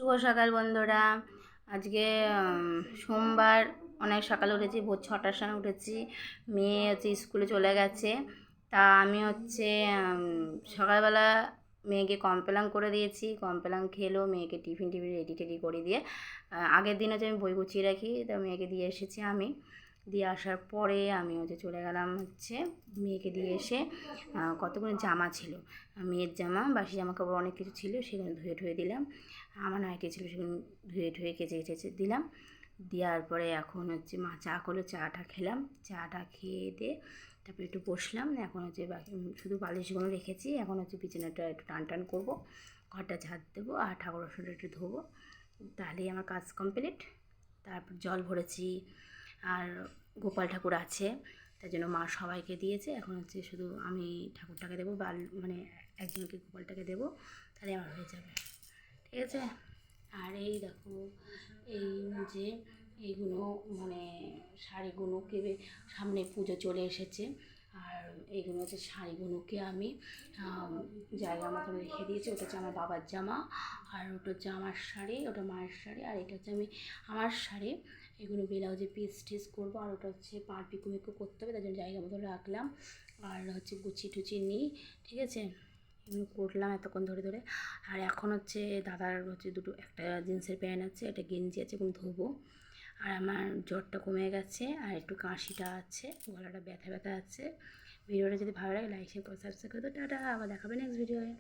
শুভ সকাল বন্ধুরা। আজকে সোমবার, অনেক সকালে উঠেছি, ভোর 6টার সময় উঠেছি। মেয়ে স্কুলে চলে গেছে। তা আমি সকালবেলা মেয়েকে কমপ্লেন করে দিয়েছি। কমপ্লেন খেলো, মেয়েকে টিফিন রেডি টেডি করে দিয়ে আগের দিন আমি বই গুছিয়ে রাখি, তা মেয়েকে দিয়ে এসেছি। আমি দিয়ে আসার পরে আমি চলে গেলাম মেয়েকে দিয়ে এসে কতগুলো জামা ছিল, মেয়ের জামা, বাসি জামা কাপড় অনেক কিছু ছিল, সেগুলো ধুয়ে দিলাম। আমার নাইটি ছিল, সেগুলো ধুয়ে কেচে দিলাম। দেওয়ার পরে এখন মা চা করলো, চাটা খেলাম। চাটা খেয়ে দিয়ে তারপরে একটু বসলাম। এখন বাকি শুধু বালিশগুলো রেখেছি। এখন বিছানাটা একটু টান করবো, ঘরটা ঝাড় দেবো আর ঠাকুর বাসনটা একটু ধোবো, তাহলেই আমার কাজ কমপ্লিট। তারপর জল ভরেছি, আর গোপাল ঠাকুর আছে, তার জন্য মা সবাইকে দিয়েছে। এখন শুধু আমি ঠাকুরটাকে দেবো, মানে একজনকে গোপালটাকে দেবো, তাহলে আমার হয়ে যাবে। ঠিক আছে। আর এই দেখো, এই যে এইগুলো মানে শাড়িগুলোকে, সামনে পুজো চলে এসেছে, আর এইগুলো শাড়িগুলোকে আমি জায়গা মতন রেখে দিয়েছি। ওটা আমার বাবার জামা, আর ওটা আমার শাড়ি, ওটা মায়ের শাড়ি, আর এটা আমার শাড়ি। এগুলো ব্লাউজে পিস করবো, আর ওটা পাড় পিকো করতে হবে, তার জন্য জায়গা মতন রাখলাম। আর গুছিয়ে টুচিয়ে নিই। ঠিক আছে, এগুলো করলাম এতক্ষণ ধরে। আর এখন দাদার দুটো, একটা জিন্সের প্যান্ট আছে, একটা গেঞ্জি আছে, এগুলো ধোবো। আর আমার জ্বরটা কমে গেছে, আর একটু কাশিটা আছে, গলাটা ব্যথা আছে। ভিডিওটা যদি ভালো লাগে লাইক শেয়ার করে সাবস্ক্রাইব করে দাও। টাটা, আবার দেখাবে নেক্সট ভিডিওয়ে।